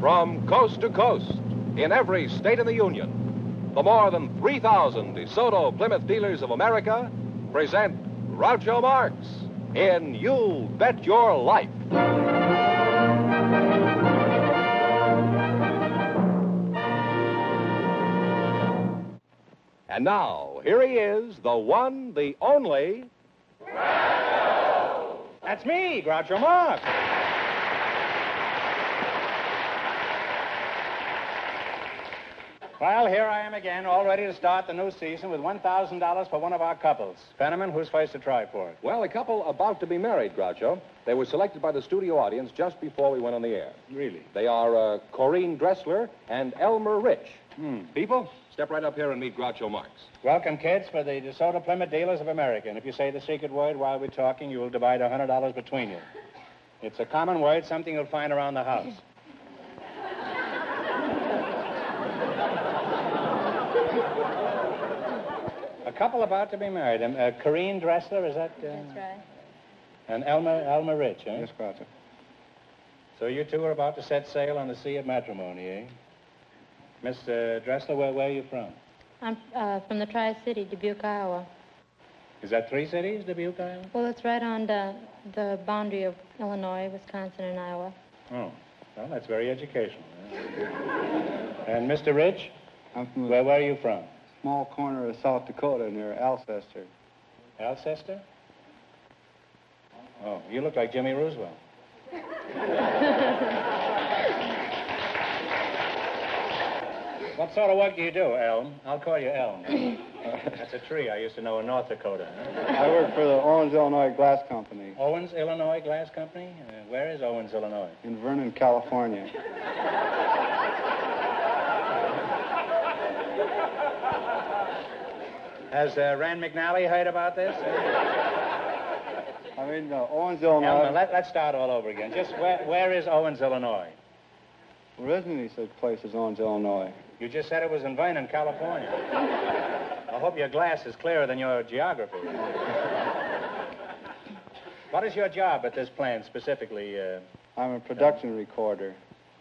From coast to coast, in every state in the Union, the more than 3,000 DeSoto Plymouth dealers of America present Groucho Marx in You Bet Your Life. And now, here he is, the one, the only... Groucho! That's me, Groucho Marx. Well, here I am again, all ready to start the new season with $1,000 for one of our couples. Fenneman, who's first to try for it? Well, a couple about to be married, Groucho. They were selected by the studio audience just before we went on the air. Really? They are Corinne Dressler and Elmer Rich. People? Step right up here and meet Groucho Marx. Welcome, kids, for the DeSoto Plymouth Dealers of America. And if you say the secret word while we're talking, you'll divide $100 between you. It's a common word, something you'll find around the house. A couple about to be married. Corinne Dressler, is that? That's right. And Elmer Rich, eh? Yes, Groucho. So you two are about to set sail on the sea of matrimony, eh? Miss Dressler, where are you from? I'm from the Tri-City, Dubuque, Iowa. Is that three cities, Dubuque, Iowa? Well, it's right on the boundary of Illinois, Wisconsin, and Iowa. Oh, well, that's very educational. And Mr. Rich? I'm from Where are you from? small corner of South Dakota near Alcester. Alcester? Oh, you look like Jimmy Roosevelt. What sort of work do you do, Elm? I'll call you Elm. That's a tree I used to know in North Dakota. I work for the Owens, Illinois Glass Company. Owens, Illinois Glass Company? Where is Owens, Illinois? In Vernon, California. Has Rand McNally heard about this? I mean, Owens, Illinois. Elmer, let's start all over again. Just where is Owens, Illinois? Originally, said place is Owens, Illinois. You just said it was in Vernon, California. I hope your glass is clearer than your geography. What is your job at this plant specifically? I'm a production recorder.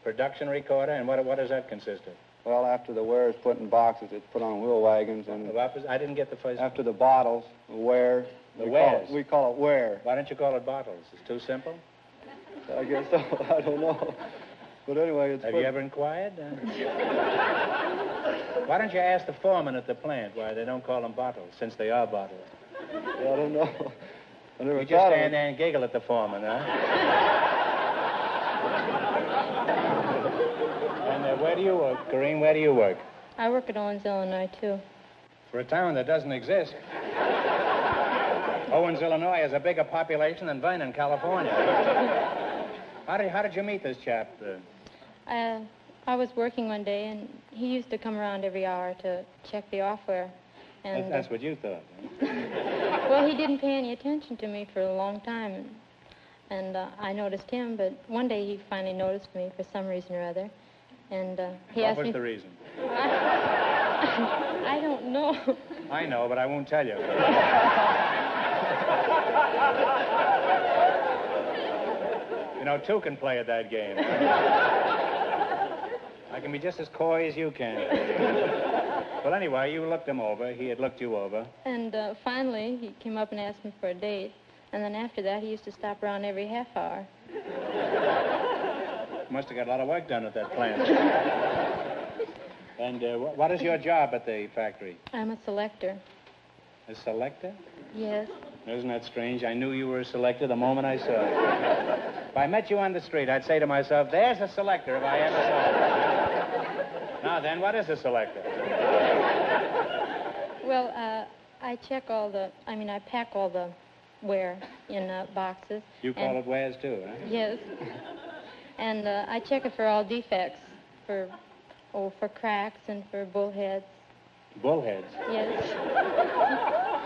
Production recorder? And what does that consist of? Well, after the ware is put in boxes, it's put on wheel wagons, and I didn't get the first... after the bottles, the ware... We call it ware. Why don't you call it bottles? It's too simple? I guess so. I don't know. But anyway, it's... Have you ever inquired? Why don't you ask the foreman at the plant why they don't call them bottles, since they are bottles? I don't know. I never You just stand there and giggle at the foreman, huh? And where do you work, Corinne? Where do you work? I work at Owens, Illinois, too. For a town that doesn't exist. Owens, Illinois has a bigger population than Vernon, California. How did you meet this chap? I was working one day, and he used to come around every hour to check the offware. And That's what you thought. Huh? well, he didn't pay any attention to me for a long time, and I noticed him. But one day he finally noticed me for some reason or other, and he asked me... What was the reason? I don't know. I know, but I won't tell you. You know, two can play at that game. I can be just as coy as you can. Well, anyway, you looked him over. He had looked you over. And finally, he came up and asked me for a date. And then after that, he used to stop around every half hour. Must have got a lot of work done at that plant. And what is your job at the factory? I'm a selector. A selector? Yes. Isn't that strange? I knew you were a selector the moment I saw you. If I met you on the street, I'd say to myself, there's a selector if I ever saw one. Now then, what is a selector? Well, I pack all the ware in boxes. You call it wares too, huh? Yes. And I check it for all defects, for cracks and for bullheads. Bullheads? Yes.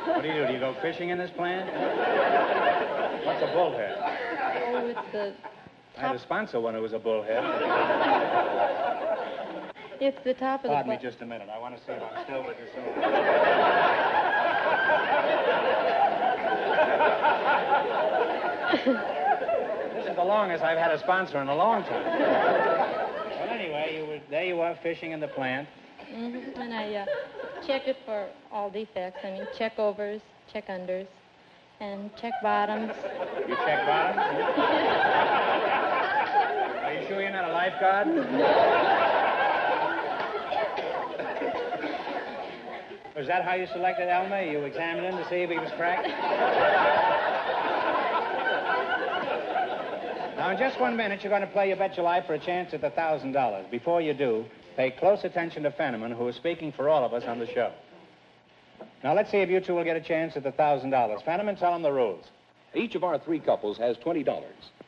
What do? Do you go fishing in this plant? What's a bullhead? Oh, it's the I had a sponsor one who was a bullhead. It's the top of Pardon me just a minute. I want to see if I'm still with you soon. This is the longest I've had a sponsor in a long time. Well, there you were fishing in the plant. Mm-hmm. And I check it for all defects. I mean, check overs, check unders, and check bottoms. You check bottoms? Are you sure you're not a lifeguard? Was that how you selected Elmer? You examined him to see if he was cracked? Now, in just 1 minute, you're going to play You Bet Your Life for a chance at the $1,000. Before you do, pay close attention to Fenneman, who is speaking for all of us on the show. Now, let's see if you two will get a chance at the $1,000. Fenneman, tell them the rules. Each of our three couples has $20.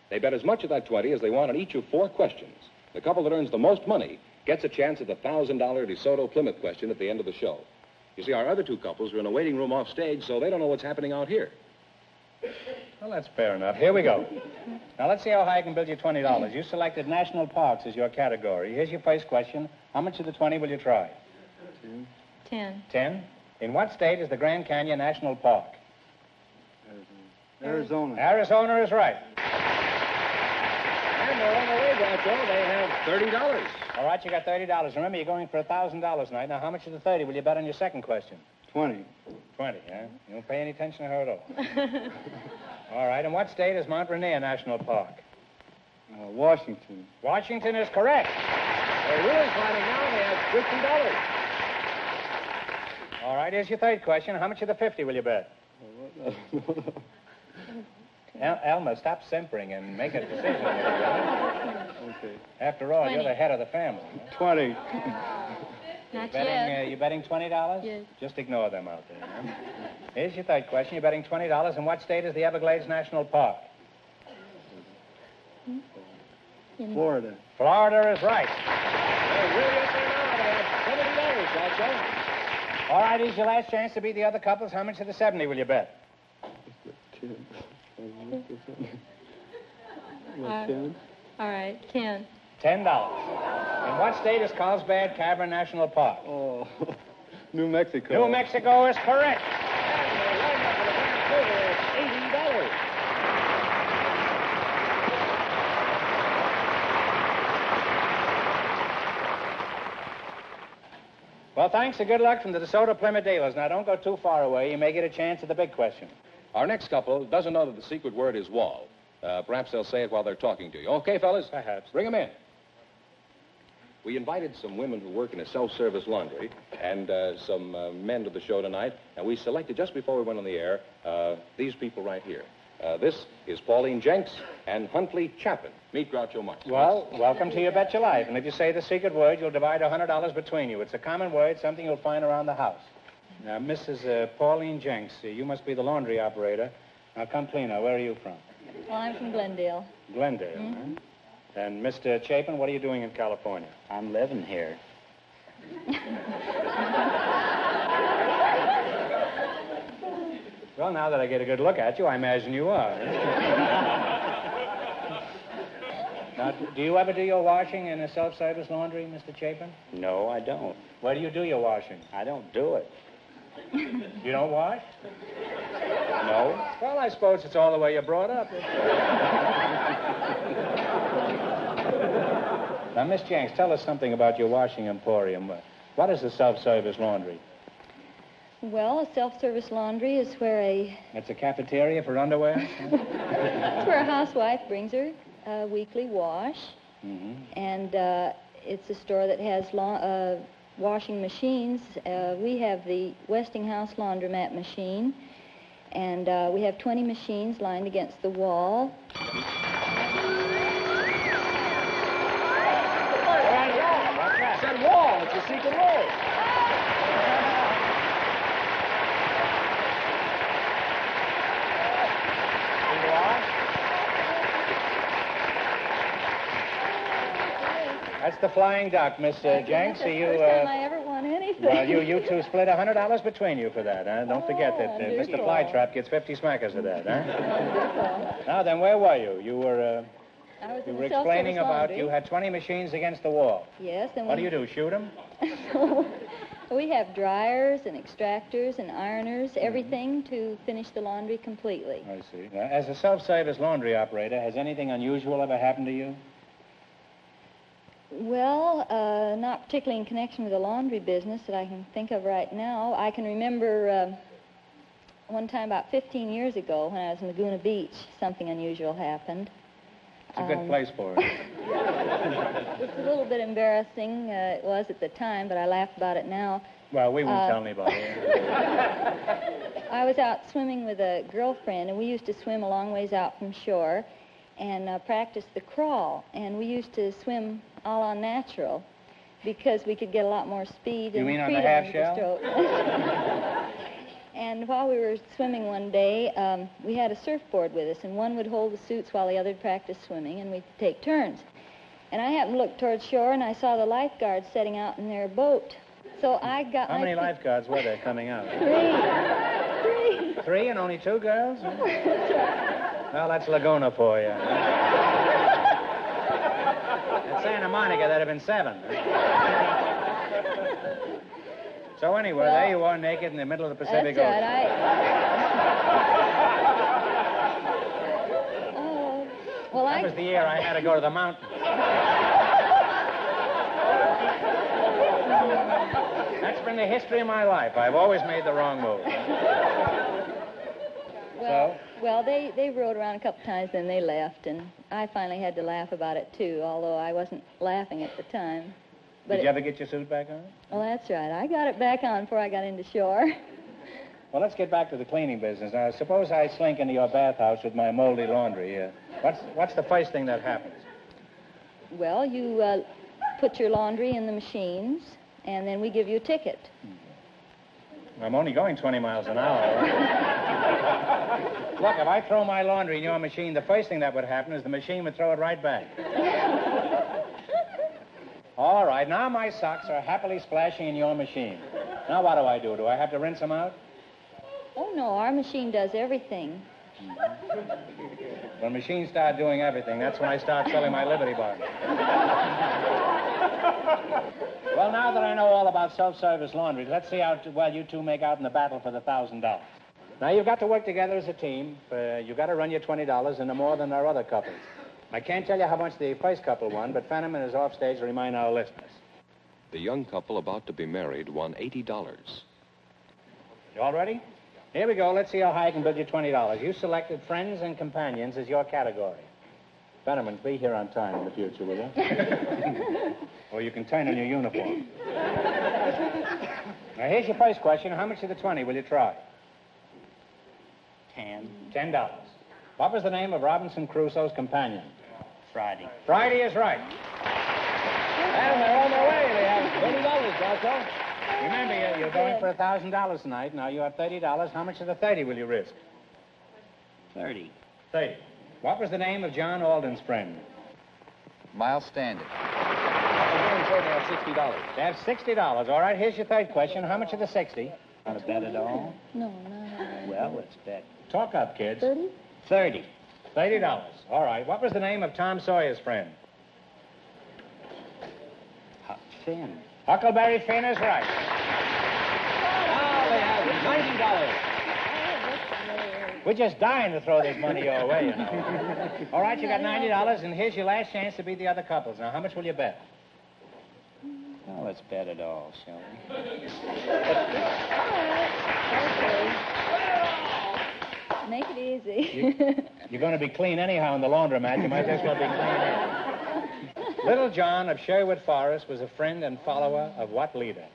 They bet as much of that 20 as they want on each of 4 questions. The couple that earns the most money gets a chance at the $1,000 DeSoto Plymouth question at the end of the show. You see, our other 2 couples are in a waiting room off stage, so they don't know what's happening out here. Well, that's fair enough. Here we go. Now, let's see how high I can build you $20. You selected national parks as your category. Here's your first question. How much of the 20 will you try? 10. 10? In what state is the Grand Canyon National Park? Arizona. Arizona is right. And they're on the way, Groucho. They have $30. All right, you got $30. Remember, you're going for $1,000 tonight. Now, how much of the 30 will you bet on your second question? 20. 20, huh? You don't pay any attention to her at all. All right, in what state is Mount Rainier National Park? Washington. Washington is correct. They're really climbing now. They have $50. All right, here's your third question. How much of the 50 will you bet? Elma, stop simpering and make a decision. Okay. After all, 20. you're the head of the family. 20. Not yet. You betting $20? Yes. Just ignore them out there. Huh? Here's your third question. You're betting $20. In what state is the Everglades National Park? Florida. Florida is right. They're really up there now. They have $70, Groucho. All right, here's your last chance to beat the other couples. How much of the 70 will you bet? 10. All right, 10. $10. In what state is Carlsbad Cavern National Park? Oh, New Mexico. New Mexico is correct. And they're right up for the grand total. It's $80. Well, thanks and good luck from the DeSoto Plymouth dealers. Now, don't go too far away. You may get a chance at the big question. Our next couple doesn't know that the secret word is wall. Perhaps they'll say it while they're talking to you. Okay, fellas? Perhaps. Bring them in. We invited some women who work in a self-service laundry and some men to the show tonight, and we selected, just before we went on the air, these people right here. This is Pauline Jenks and Huntley Chapin. Meet Groucho Marx. Well, welcome to You Bet Your Life. And if you say the secret word, you'll divide $100 between you. It's a common word, something you'll find around the house. Now, Mrs. Pauline Jenks, you must be the laundry operator. Now, come clean her. Where are you from? Well, I'm from Glendale. Glendale, huh? And Mr. Chapin, what are you doing in California? I'm living here. Well, now that I get a good look at you, I imagine you are. Now, do you ever do your washing in a self-service laundry, Mr. Chapin? No, I don't. Where do you do your washing? I don't do it. You don't wash? No. Well, I suppose it's all the way you're brought up. Now, Miss Jenks, tell us something about your washing emporium. What is a self-service laundry? Well, a self-service laundry is where It's a cafeteria for underwear? it's where a housewife brings her weekly wash. Mm-hmm. And it's a store that has washing machines. We have the Westinghouse laundromat machine, and we have 20 machines lined against the wall. I said wall. It's a secret wall. That's the Flying Duck, Miss Jenks. That's the You, first time I ever won anything. well, you two split $100 between you for that, huh? Don't forget that Mr. wonderful. Flytrap gets 50 smackers of that, huh? Wonderful. Now, then, where were you? You were I was you in were the explaining self-service about laundry. you had 20 machines against the wall. Yes, and What do you do, shoot them? we have dryers and extractors and ironers, everything to finish the laundry completely. I see. Now, as a self-service laundry operator, has anything unusual ever happened to you? Well, not particularly in connection with the laundry business that I can think of right now. I can remember one time about 15 years ago when I was in Laguna Beach, something unusual happened. It's a good place for it. It's a little bit embarrassing. It was at the time, but I laugh about it now. Well, we won't tell anybody. I was out swimming with a girlfriend, and we used to swim a long ways out from shore and practice the crawl. And we used to swim all on natural because we could get a lot more speed You and mean on the freedom half with shell? stroke. And while we were swimming one day, we had a surfboard with us, and one would hold the suits while the other would practice swimming, and we'd take turns. And I happened to look towards shore, and I saw the lifeguards setting out in their boat. So I got How many lifeguards were there coming out? Three. Three and only two girls? Well, that's Laguna for you. At Santa Monica, there'd have been 7. So anyway, there you are, naked in the middle of the Pacific Ocean. That's right. That was the year I had to go to the mountains. That's been the history of my life. I've always made the wrong move. Well, they rode around a couple times, then they left, and I finally had to laugh about it, too, although I wasn't laughing at the time. But Did you ever get your suit back on? Well, that's right. I got it back on before I got into shore. Well, let's get back to the cleaning business. Now, suppose I slink into your bathhouse with my moldy laundry. What's the first thing that happens? Well, you put your laundry in the machines, and then we give you a ticket. I'm only going 20 miles an hour. Look, if I throw my laundry in your machine, the first thing that would happen is the machine would throw it right back. All right, now my socks are happily splashing in your machine. Now what do? Do I have to rinse them out? Oh, no, our machine does everything. When machines start doing everything, that's when I start selling my Liberty Bar. Well, now that I know all about self-service laundry, let's see how well you two make out in the battle for the $1,000. Now, you've got to work together as a team. You've got to run your $20 into more than our other couples. I can't tell you how much the first couple won, but Fenneman is off stage to remind our listeners. The young couple about to be married won $80. You all ready? Here we go. Let's see how high I can build you $20. You selected friends and companions as your category. Fenneman, be here on time in the future, will you? Or you can turn in your uniform. Now, here's your first question. How much of the 20 will you try? $10. What was the name of Robinson Crusoe's companion? Friday. Friday is right. And they're on their way. They have $20, Groucho. Remember, you're going for $1,000 tonight. Now you have $30. How much of the 30 will you risk? 30. 30. What was the name of John Alden's friend? Miles Standard. I'm going to have $60. That's $60. All right, here's your third question. How much of the 60? Want to bet it all? No, no. Well, let's bet. Talk up, kids. 30? 30. $30. All right. What was the name of Tom Sawyer's friend? Finn. Huckleberry Finn is right. Now they have $90. We're just dying to throw this money your way, you know. All right, you got $90, and here's your last chance to beat the other couples. Now, how much will you bet? Well, let's bet it all, shall we? Okay. Make it easy. You're going to be clean anyhow in the laundromat. You might as well be clean. Little John of Sherwood Forest was a friend and follower of what leader?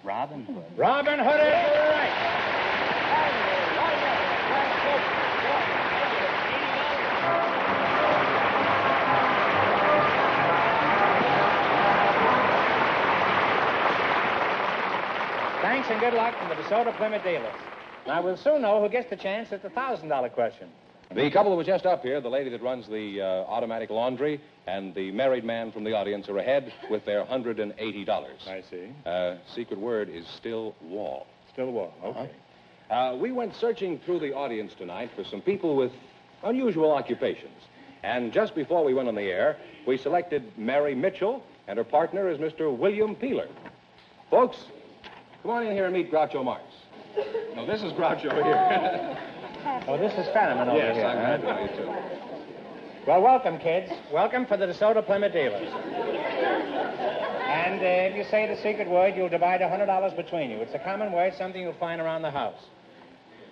Robin Hood. Robin Hood is right. Thanks and good luck from the DeSoto Plymouth dealers. Now, we'll soon know who gets the chance at the $1,000 question. The couple that was just up here, the lady that runs the automatic laundry and the married man from the audience are ahead with their $180. I see. Secret word is still wall. Still wall. Okay. We went searching through the audience tonight for some people with unusual occupations. And just before we went on the air, we selected Mary Mitchell, and her partner is Mr. William Peeler. Folks, come on in here and meet Groucho Marx. No, this is Groucho here. Oh, this is Fenneman over Yes, here. I'm glad to meet you, too. Well, welcome, kids. Welcome for the DeSoto Plymouth dealers. And if you say the secret word, you'll divide $100 between you. It's a common word, something you'll find around the house.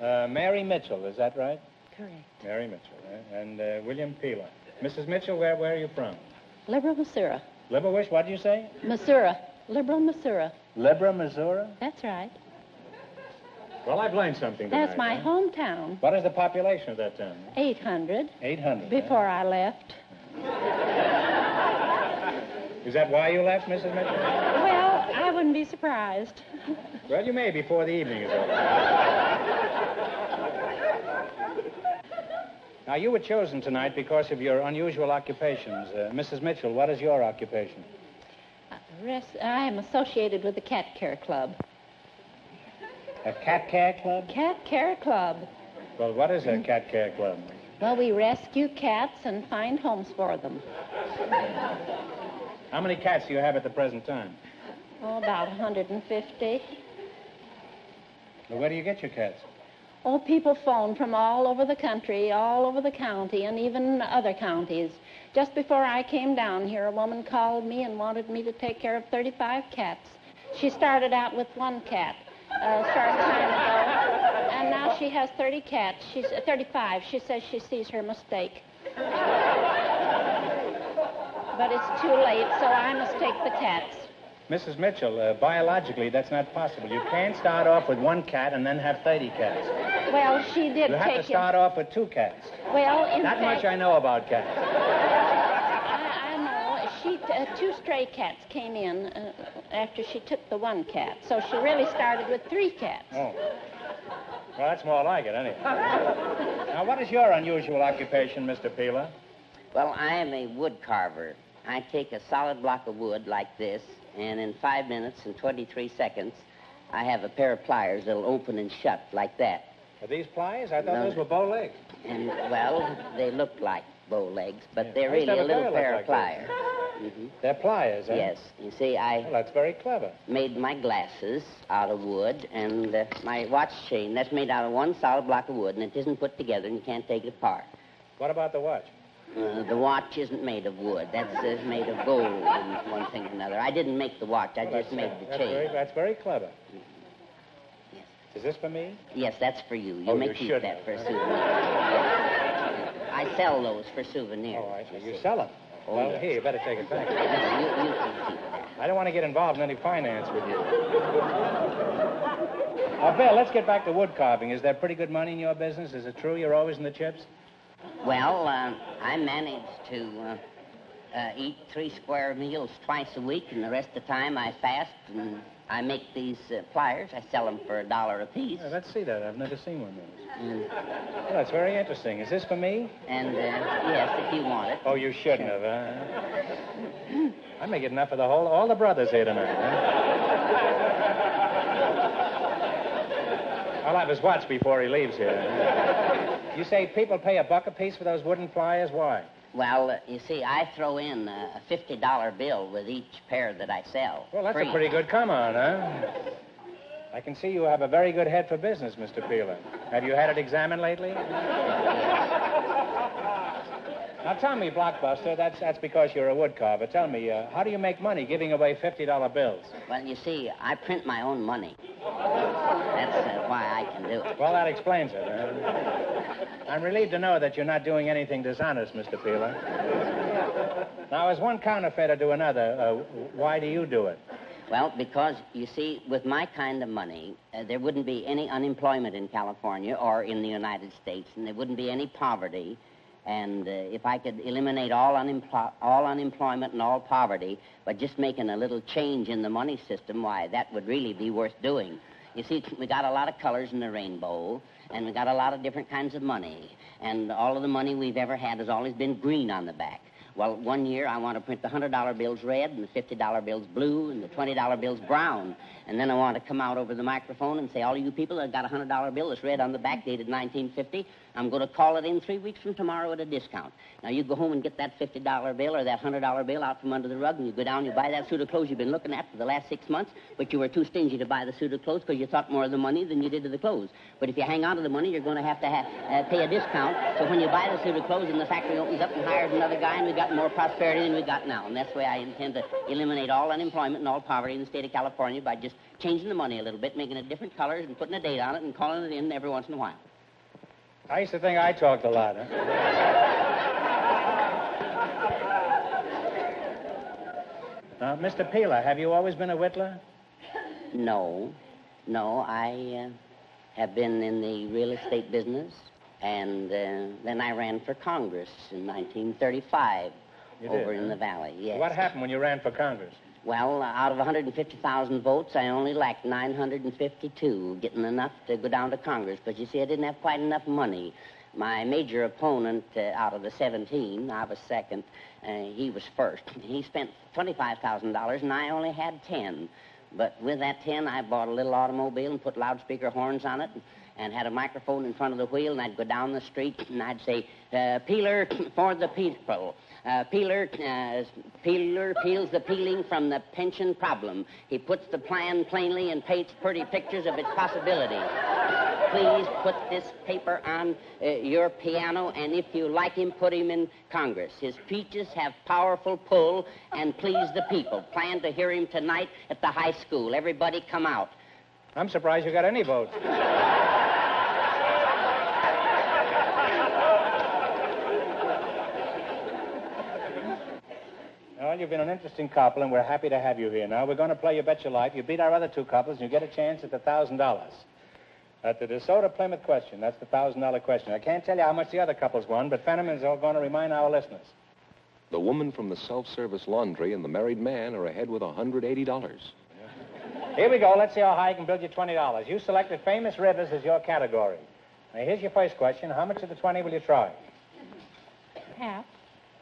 Mary Mitchell, is that right? Correct. Mary Mitchell, right? And William Peeler. Mrs. Mitchell, where are you from? Liberal, Missouri. Liberal which? What did you say? Missouri. Liberal, Missouri. Liberal, Missouri? That's right. Well, I've learned something tonight. That's my hometown. What is the population of that town? 800. 800. Before I left. Is that why you left, Mrs. Mitchell? Well, I wouldn't be surprised. Well, you may before the evening is over. Now, you were chosen tonight because of your unusual occupations. Mrs. Mitchell, what is your occupation? I am associated with the Cat Care Club. A cat care club? Cat Care Club. Well, what is a cat care club? Well, we rescue cats and find homes for them. How many cats do you have at the present time? Oh, about 150. Well, where do you get your cats? Oh, people phone from all over the country, all over the county, and even other counties. Just before I came down here, a woman called me and wanted me to take care of 35 cats. She started out with one cat a short time ago, and now she has 30 cats. She's 35. She says she sees her mistake. But it's too late, so I must take the cats. Mrs. Mitchell, biologically, that's not possible. You can't start off with one cat and then have 30 cats. Well, she did You have to start off with 2 cats. Well, in That fact, much I know about cats. I know. 2 stray cats came in after she took the one cat. So she really started with 3 cats. Oh. Well, that's more like it, anyway. Now, what is your unusual occupation, Mr. Peeler? Well, I am a wood carver. I take a solid block of wood like this, and in 5 minutes and 23 seconds, I have a pair of pliers that'll open and shut like that. Are these pliers? I thought those were bow legs. And, well, they look like bow legs, but Yeah. they're I used to really a have a little pair pair like of pliers. They're pliers, eh? Yes. You see, I Well, that's very clever. made my glasses out of wood, and my watch chain, that's made out of one solid block of wood, and it isn't put together, and you can't take it apart. What about the watch? The watch isn't made of wood. That's made of gold and one thing and another. I didn't make the watch. I just made the chain. That's very clever. Yes. Is this for me? Yes, that's for you. You Oh, may you keep should that have. for a souvenir. I sell those for souvenirs. Oh, I see. You sell them. Oh, Well, yes. here, you better take it back. You can keep that. I don't want to get involved in any finance with you. Bill, let's get back to wood carving. Is there pretty good money in your business? Is it true you're always in the chips? Well, I manage to eat 3 square meals twice a week, and the rest of the time I fast, and I make these pliers. I sell them for $1 a piece. Yeah, let's see that. I've never seen one of those. And, Well, that's very interesting. Is this for me? yes, if you want it. Oh, you shouldn't have, huh? I may get enough for all the brothers here tonight, huh? I'll have his watch before he leaves here. You say people pay $1 a piece for those wooden pliers? Why? Well, you see, I throw in a $50 bill with each pair that I sell. Well, that's free. a pretty good come-on, huh? I can see you have a very good head for business, Mr. Peeler. Have you had it examined lately? Now, tell me, Blockbuster, that's because you're a wood carver. Tell me, how do you make money giving away $50 bills? Well, you see, I print my own money. That's why I can do it. Well, that explains it. I'm relieved to know that you're not doing anything dishonest, Mr. Peeler. Now, as one counterfeiter to another, why do you do it? Well, because, you see, with my kind of money, there wouldn't be any unemployment in California or in the United States, and there wouldn't be any poverty. And if I could eliminate all unemployment and all poverty by just making a little change in the money system, why, that would really be worth doing. You see, we got a lot of colors in the rainbow, and we got a lot of different kinds of money. And all of the money we've ever had has always been green on the back. Well, one year I want to print the $100 bills red and the $50 bills blue and the $20 bills brown. And then I want to come out over the microphone and say, all of you people that got a $100 bill that's red on the back, dated 1950, I'm going to call it in 3 weeks from tomorrow at a discount. Now, you go home and get that $50 bill or that $100 bill out from under the rug, and you go down and you buy that suit of clothes you've been looking at for the last 6 months, but you were too stingy to buy the suit of clothes because you thought more of the money than you did of the clothes. But if you hang on to the money, you're going to have to pay a discount. So when you buy the suit of clothes and the factory opens up and hires another guy, and we've got more prosperity than we've got now. And that's the way I intend to eliminate all unemployment and all poverty in the state of California by just changing the money a little bit, making it different colors and putting a date on it and calling it in every once in a while. I used to think I talked a lot, huh? Mr. Peeler, have you always been a whittler? No. I have been in the real estate business, and then I ran for Congress in 1935 in the Valley, yes. What happened when you ran for Congress? Well, out of 150,000 votes, I only lacked 952, getting enough to go down to Congress. But you see, I didn't have quite enough money. My major opponent, out of the 17, I was second, he was first. He spent $25,000, and I only had 10. But with that 10, I bought a little automobile and put loudspeaker horns on it and had a microphone in front of the wheel, and I'd go down the street, and I'd say, Peeler for the people. Peeler peels the peeling from the pension problem. He puts the plan plainly and paints pretty pictures of its possibility. Please put this paper on your piano, and if you like him, put him in Congress. His speeches have powerful pull and please the people. Plan to hear him tonight at the high school. Everybody come out. I'm surprised you got any votes. Well, you've been an interesting couple, and we're happy to have you here. Now, we're going to play You Bet Your Life. You beat our other two couples, and you get a chance at the $1,000. At the DeSoto Plymouth question, that's the $1,000 question. I can't tell you how much the other couples won, but Fenneman's all going to remind our listeners. The woman from the self-service laundry and the married man are ahead with $180. Here we go. Let's see how high I can build you $20. You selected famous rivers as your category. Now, here's your first question. How much of the 20 will you try? Half.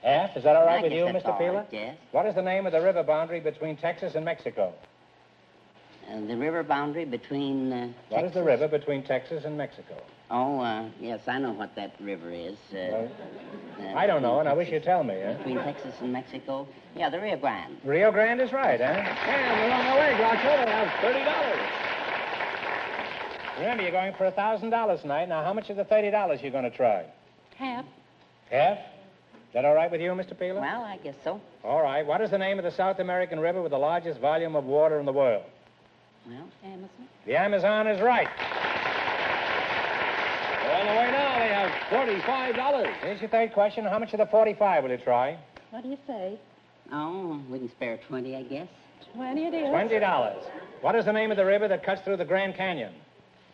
Half? Is that all right with you, that's Mr. all Peeler? right, yes. What is the name of the river boundary between Texas and Mexico? The river boundary between What is the river between Texas and Mexico? Oh, yes, I know what that river is. I don't know, and I wish you'd tell me, huh? Between Texas and Mexico? Yeah, the Rio Grande. Rio Grande is right, huh? And we're on our way, Groucho. They have $30. Remember, you're going for $1,000 tonight. Now, how much of the $30 you're going to try? Half. Half? Is that all right with you, Mr. Peeler? Well, I guess so. All right. What is the name of the South American river with the largest volume of water in the world? Well, Amazon. The Amazon is right. They're on the way now. They have $45. Here's your third question. How much of the 45 will you try? What do you say? oh, we can spare 20, I guess. 20 it is. $20. What is the name of the river that cuts through the Grand Canyon?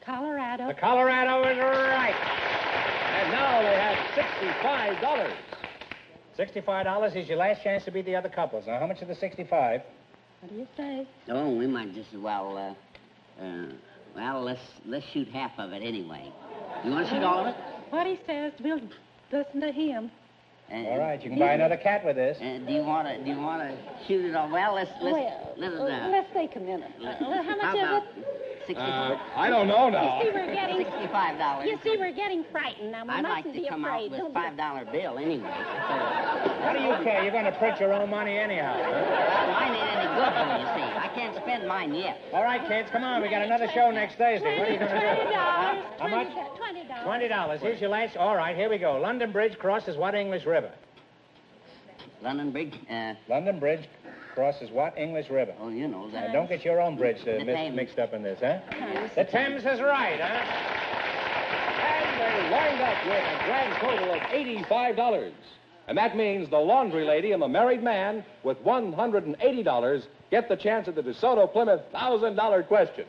Colorado. The Colorado is right. And now they have $65. $65 is your last chance to beat the other couples. Now, how much of the 65? What do you say? Oh, we might just as well, let's shoot half of it anyway. You want to shoot all of it? What he says, we'll listen to him. All right, you can buy another cat with this. Do you want to shoot it all? Well, let's think a minute. How much about is it? 65. I don't know now. You see, we're getting... $65. You see, we're getting frightened now. We I'd like mustn't to be come afraid. out with Don't $5 bill anyway. What do you care? You're going to print your own money anyhow. Mine ain't any good, though, you see. I can't spend mine yet. All right, kids, come on. We got another show next Thursday. What are you going to do? $20. How much? $20. $20. Here's your last. All right, here we go. London Bridge crosses what English river? London Bridge? London Bridge crosses what English river? Oh, you know that. Don't get your own bridge The Thames. mixed up in this, huh? The Thames is right, huh? And they wind up with a grand total of $85. And that means the laundry lady and the married man with $180 get the chance at the DeSoto Plymouth $1,000 question.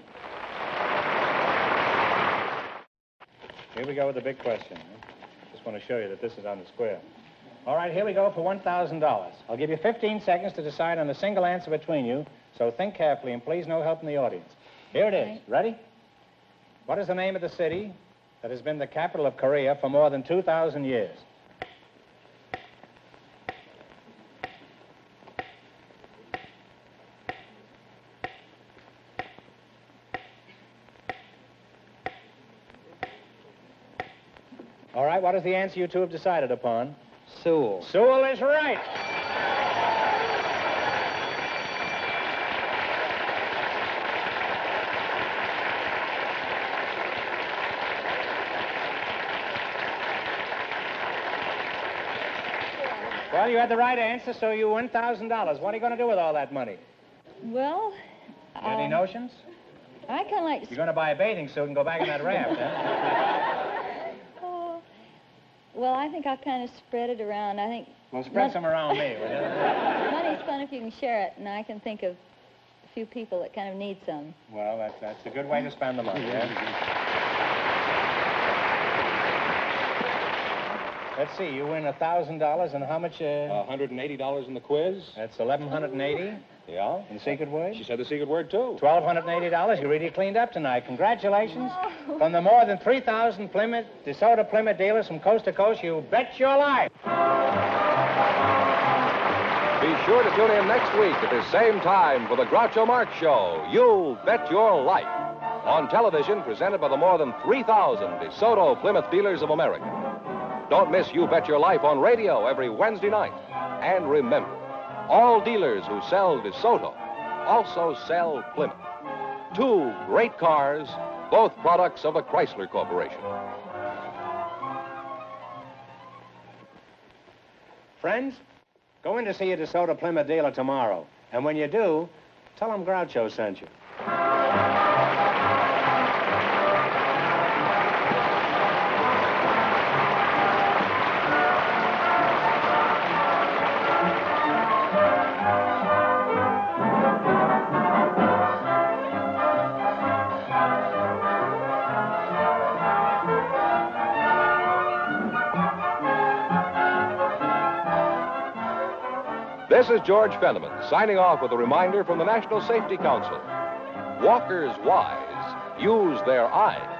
Here we go with the big question. Just want to show you that this is on the square. All right, here we go for $1,000. I'll give you 15 seconds to decide on a single answer between you, so think carefully, and please no help from the audience. Here it is. Ready? What is the name of the city that has been the capital of Korea for more than 2,000 years? All right, what is the answer you two have decided upon? Sewell. Sewell is right. Well, you had the right answer, so you win $1,000. What are you going to do with all that money? Well, Any notions? I kind of like to... You're going to buy a bathing suit and go back in that raft, huh? Oh, well, I think I'll kind of spread it around. I think... Well, spread some around me, will you? Money's fun if you can share it, and I can think of a few people that kind of need some. Well, that's a good way to spend the money, yeah? Let's see, you win $1,000, and how much? $180 in the quiz. That's $1,180. Yeah. And the secret word? She said the secret word, too. $1,280. You really cleaned up tonight. Congratulations. From the more than 3,000 DeSoto Plymouth dealers from coast to coast, you bet your life. Be sure to tune in next week at the same time for the Groucho Marx Show. You'll bet your life. On television, presented by the more than 3,000 DeSoto Plymouth dealers of America. Don't miss You Bet Your Life on radio every Wednesday night. And remember, all dealers who sell DeSoto also sell Plymouth. Two great cars, both products of the Chrysler Corporation. Friends, go in to see a DeSoto Plymouth dealer tomorrow. And when you do, tell them Groucho sent you. This is George Fenneman, signing off with a reminder from the National Safety Council. Walkers wise use their eyes.